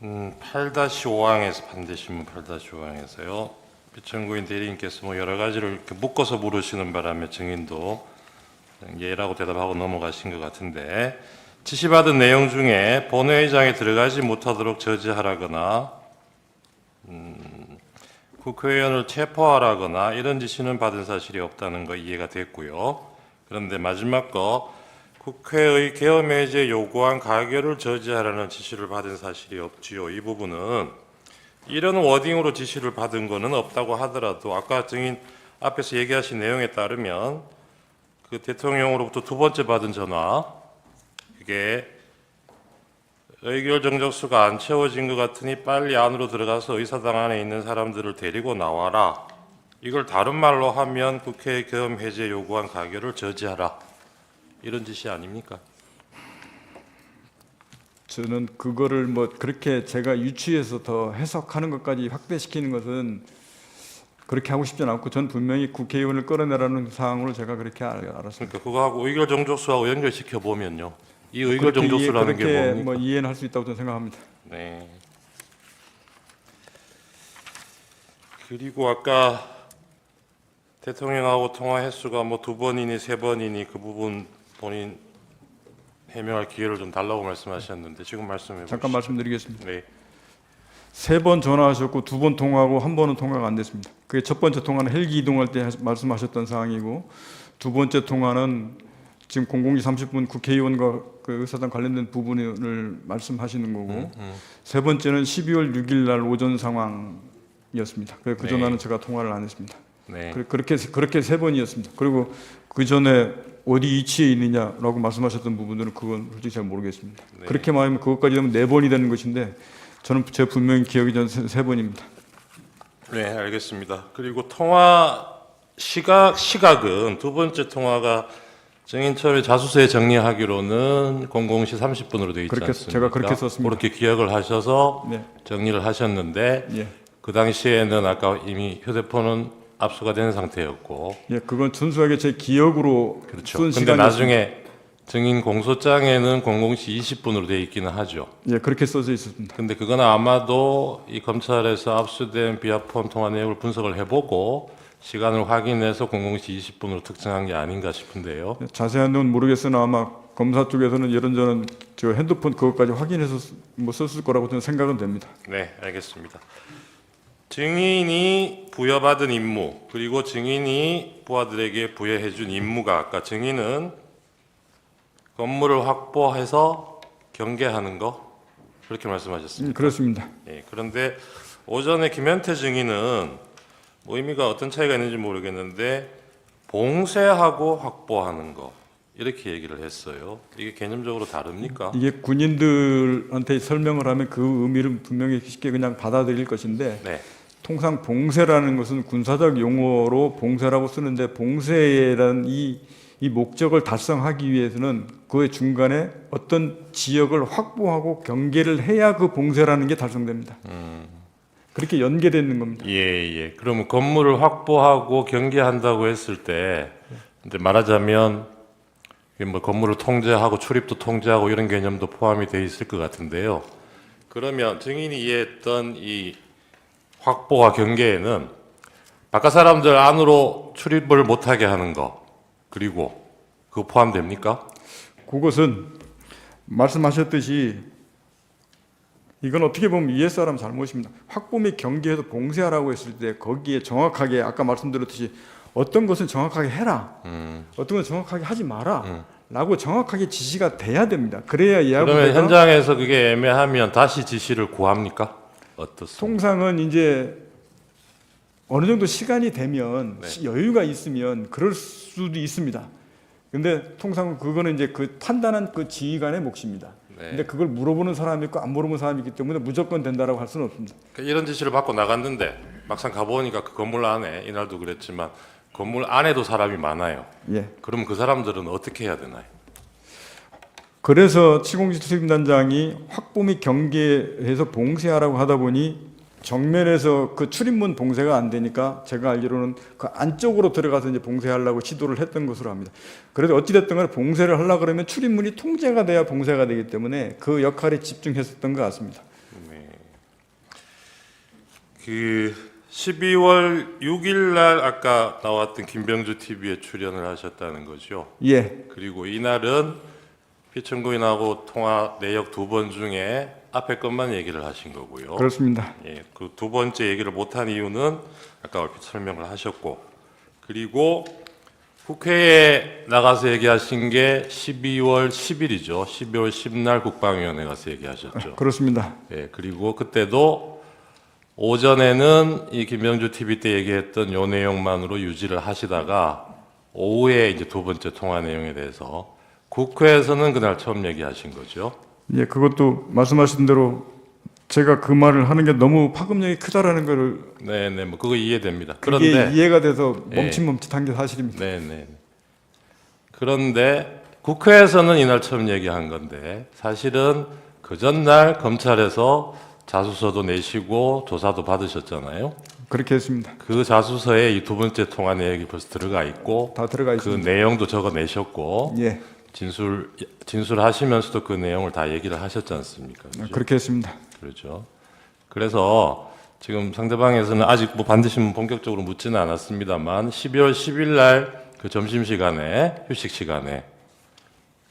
8-5항에서 반대신문 8-5항에서요. 배천구인 대리인께서 뭐 여러 가지를 이렇게 묶어서 물으시는 바람에 증인도 예라고 대답하고 넘어가신 것 같은데, 지시받은 내용 중에 본회의장에 들어가지 못하도록 저지하라거나 국회의원을 체포하라거나 이런 지시는 받은 사실이 없다는 거 이해가 됐고요. 그런데 마지막 거 국회의 계엄해제 요구안 가결을 저지하라는 지시를 받은 사실이 없지요. 이 부분은 이런 워딩으로 지시를 받은 거는 없다고 하더라도 아까 증인 앞에서 얘기하신 내용에 따르면 그 대통령으로부터 두 번째 받은 전화, 그게 의결 정적수가 안 채워진 것 같으니 빨리 안으로 들어가서 의사당 안에 있는 사람들을 데리고 나와라. 이걸 다른 말로 하면 국회 계엄 해제 요구안 가결을 저지하라. 이런 지시 아닙니까? 저는 그거를 뭐 그렇게 제가 유추해서 더 해석하는 것까지 확대시키는 것은 그렇게 하고 싶지는 않고, 전 분명히 국회의원을 끌어내라는 사항으로 제가 그렇게 알았습니다. 그러니까 그거하고 의결 정적수하고 연결시켜 보면요. 이 의결 정적수라는 게 그렇게 뭡니까? 뭐 이해는 할 수 있다고 저는 생각합니다. 네. 그리고 아까 대통령하고 통화 횟수가 뭐 2번이니 3번이니 그 부분 본인 해명할 기회를 좀 달라고 말씀하셨는데 지금 말씀해 보시죠. 잠깐 말씀드리겠습니다. 네. 3번 전화하셨고 2번 통화하고 1번은 통화가 안 됐습니다. 그게 첫 번째 통화는 헬기 이동할 때 말씀하셨던 사항이고, 두 번째 통화는 지금 00시 30분 국회의원과 그 의사당 관련된 부분을 말씀하시는 거고, 세 번째는 12월 6일 날 오전 상황이었습니다. 그 네. 전화는 제가 통화를 안 했습니다. 네. 그렇게 세 번이었습니다. 그리고 그 전에 어디 위치에 있느냐라고 말씀하셨던 부분들은 그건 솔직히 잘 모르겠습니다. 네. 그렇게 말하면 그것까지 하면 4번이 되는 것인데, 저는 제 분명히 기억이 전 3번입니다. 네, 알겠습니다. 그리고 통화 시각은 두 번째 통화가 증인처를 자수서에 정리하기로는 00시 30분으로 되어 있지 그렇게 않습니까? 제가 그렇게 썼습니다. 그렇게 기억을 하셔서 네. 정리를 하셨는데 예. 그 당시에는 아까 이미 휴대폰은 압수가 된 상태였고, 예, 그건純粋하게 제 기억으로 그렇죠. 쓴 근데 시간이었습니다. 나중에 증인 공소장에는 00시 20분으로 되어 있기는 하죠. 예, 그렇게 써져 있었습니다. 근데 그건 아마도 이 검찰에서 압수된 비아폰 통화 내용을 분석을 해보고 시간을 확인해서 00시 20분으로 특정한 게 아닌가 싶은데요. 예, 자세한 건 모르겠으나 아마 검사 쪽에서는 이런저런 저 핸드폰 그것까지 확인해서 뭐 썼을 거라고 저는 생각은 됩니다. 네, 알겠습니다. 증인이 부여받은 임무, 그리고 증인이 부하들에게 부여해준 임무가, 아까 증인은 건물을 확보해서 경계하는 거 그렇게 말씀하셨습니다. 그렇습니다. 예, 그런데 오전에 김현태 증인은 뭐 의미가 어떤 차이가 있는지 모르겠는데 봉쇄하고 확보하는 거 이렇게 얘기를 했어요. 이게 개념적으로 다릅니까? 이게 군인들한테 설명을 하면 그 의미를 분명히 쉽게 그냥 받아들일 것인데, 네, 통상 봉쇄라는 것은 군사적 용어로 봉쇄라고 쓰는데, 봉쇄라는 이 목적을 달성하기 위해서는 그 중간에 어떤 지역을 확보하고 경계를 해야 그 봉쇄라는 게 달성됩니다. 그렇게 연계되는 겁니다. 예, 예. 그러면 건물을 확보하고 경계한다고 했을 때 이제 말하자면 이게 뭐 건물을 통제하고 출입도 통제하고 이런 개념도 포함이 돼 있을 것 같은데요. 그러면 증인이 이해했던 이 확보와 경계에는 바깥 사람들 안으로 출입을 못하게 하는 거, 그리고 그거 포함됩니까? 그것은 말씀하셨듯이 이건 어떻게 보면 위에 사람 잘못입니다. 확보 및 경계해서 봉쇄하라고 했을 때 거기에 정확하게 아까 말씀드렸듯이 어떤 것은 정확하게 해라, 어떤 것은 정확하게 하지 마라 라고 정확하게 지시가 돼야 됩니다. 그래야 그러면 이하부대가 현장에서 그게 애매하면 다시 지시를 구합니까? 어떻습니까? 통상은 이제 어느 정도 시간이 되면 네. 여유가 있으면 그럴 수도 있습니다. 근데 통상은 그거는 이제 그 판단한 그 지휘관의 몫입니다. 네. 근데 그걸 물어보는 사람이 있고 안 물어보는 사람이 있기 때문에 무조건 된다라고 할 수는 없습니다. 그러니까 이런 지시를 받고 나갔는데 막상 가보니까 그 건물 안에, 이날도 그랬지만 건물 안에도 사람이 많아요. 예. 그럼 그 사람들은 어떻게 해야 되나요? 그래서 707 수임단장이 확보 및 경계해서 봉쇄하라고 하다 보니 정면에서 그 출입문 봉쇄가 안 되니까 제가 알기로는 그 안쪽으로 들어가서 이제 봉쇄하려고 시도를 했던 것으로 합니다. 그래도 어찌됐든 간에 봉쇄를 하려고 그러면 출입문이 통제가 돼야 봉쇄가 되기 때문에 그 역할에 집중했었던 것 같습니다. 네. 그 12월 6일 날 아까 나왔던 김병주 TV에 출연을 하셨다는 거죠. 예, 그리고 이날은 피청구인하고 통화 내역 두 번 중에 앞에 것만 얘기를 하신 거고요. 그렇습니다. 예, 그 두 번째 얘기를 못한 이유는 아까 얼핏 설명을 하셨고, 그리고 국회에 나가서 얘기하신 게 12월 10일이죠. 12월 10날 국방위원회 가서 얘기하셨죠. 그렇습니다. 예, 그리고 그때도 오전에는 이 김병주 TV 때 얘기했던 요 내용만으로 유지를 하시다가 오후에 이제 두 번째 통화 내용에 대해서 국회에서는 그날 처음 얘기하신 거죠. 예, 그것도 말씀하신 대로 제가 그 말을 하는 게 너무 파급력이 크다라는 거를 네네, 뭐 그거 이해됩니다. 그게 그런데 이해가 돼서 예. 멈칫멈칫한 게 사실입니다. 네네. 그런데 국회에서는 이날 처음 얘기한 건데 사실은 그 전날 검찰에서 자수서도 내시고 조사도 받으셨잖아요. 그렇게 했습니다. 그 자수서에 이 두 번째 통화 내역이 벌써 들어가 있고 다 들어가 그 있습니다. 내용도 적어 내셨고 예, 진술하시면서도 그 내용을 다 얘기를 하셨지 않습니까? 그죠? 그렇게 했습니다. 그렇죠. 그래서 지금 상대방에서는 아직 뭐 반드시 본격적으로 묻지는 않았습니다만 12월 10일 날 그 점심시간에 휴식 시간에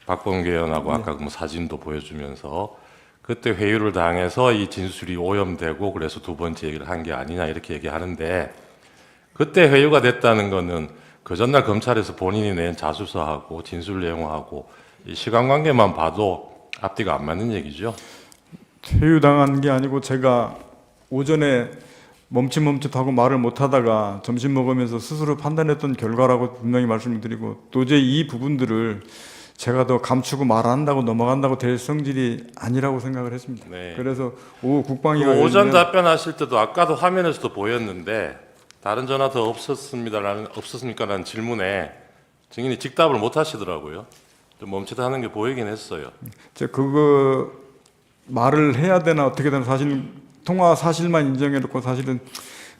박범계 의원하고 아까 뭐 사진도 보여주면서 그때 회유를 당해서 이 진술이 오염되고 그래서 두 번째 얘기를 한 게 아니냐 이렇게 얘기하는데 그때 회유가 됐다는 거는 그 전날 검찰에서 본인이 낸 자수서하고 진술 내용하고 이 시간관계만 봐도 앞뒤가 안 맞는 얘기죠. 퇴유당한 게 아니고 제가 오전에 멈칫멈칫하고 말을 못하다가 점심 먹으면서 스스로 판단했던 결과라고 분명히 말씀을 드리고 도저히 이 부분들을 제가 더 감추고 말 안 한다고 넘어간다고 될 성질이 아니라고 생각을 했습니다. 네. 그래서 오후 국방위가 그 오전 열리면 답변하실 때도 아까도 화면에서도 보였는데 다른 전화 더 없었습니까라는 질문에 증인이 직답을 못 하시더라고요. 좀 멈칫하는 게 보이긴 했어요. 제가 그거 말을 해야 되나 어떻게 되나 사실 통화 사실만 인정해놓고 사실은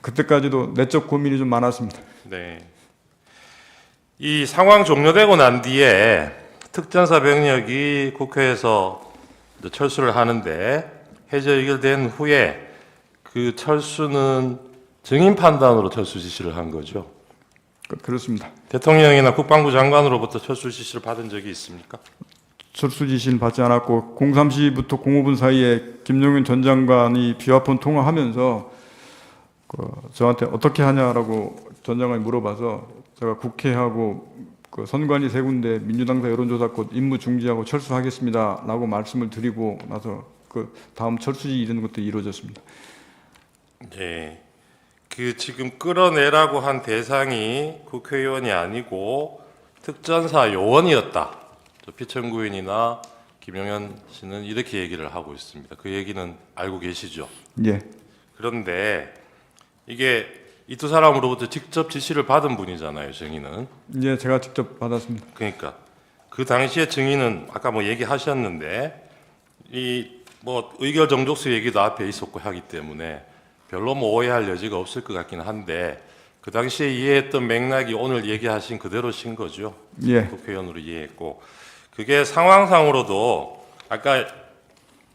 그때까지도 내적 고민이 좀 많았습니다. 네. 이 상황 종료되고 난 뒤에 특전사 병력이 국회에서 이제 철수를 하는데 해제 의결된 후에 그 철수는 증인 판단으로 철수 지시를 한 거죠. 그렇습니다. 대통령이나 국방부 장관으로부터 철수 지시를 받은 적이 있습니까? 철수 지시는 받지 않았고 03시부터 05분 사이에 김용현 전 장관이 비화폰 통화하면서 저한테 어떻게 하냐라고 전 장관이 물어봐서 제가 국회하고 그 선관위 세 군데 민주당사 여론조사권 임무 중지하고 철수하겠습니다라고 말씀을 드리고 나서 그 다음 철수지 이런 것도 이루어졌습니다. 네. 그 지금 끌어내라고 한 대상이 국회의원이 아니고 특전사 요원이었다. 피청구인이나 김용현 씨는 이렇게 얘기를 하고 있습니다. 그 얘기는 알고 계시죠? 예, 그런데 이게 이 두 사람으로부터 직접 지시를 받은 분이잖아요, 증인은. 예, 제가 직접 받았습니다. 그러니까 그 당시에 증인은 아까 뭐 얘기하셨는데 이 뭐 의결 정족수 얘기도 앞에 있었고 하기 때문에 별로 뭐 오해할 여지가 없을 것 같기는 한데 그 당시에 이해했던 맥락이 오늘 얘기하신 그대로신 거죠. 예, 국회의원으로 이해했고 그게 상황상으로도 아까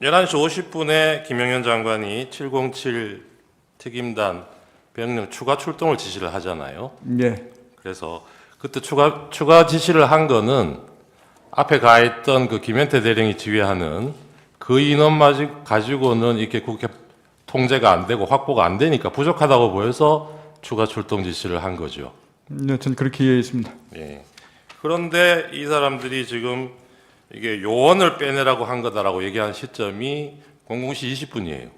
11시 50분에 김용현 장관이 707 특임단 병력 추가 출동을 지시를 하잖아요. 예, 그래서 그때 추가 지시를 한 거는 앞에 가 있던 그 김현태 대령이 지휘하는 그 인원만 가지고는 이렇게 국회 통제가 안 되고 확보가 안 되니까 부족하다고 보여서 추가 출동 지시를 한 거죠. 네, 전 그렇게 이해했습니다. 예. 그런데 이 사람들이 지금 이게 요원을 빼내라고 한 거다라고 얘기한 시점이 00시 20분이에요.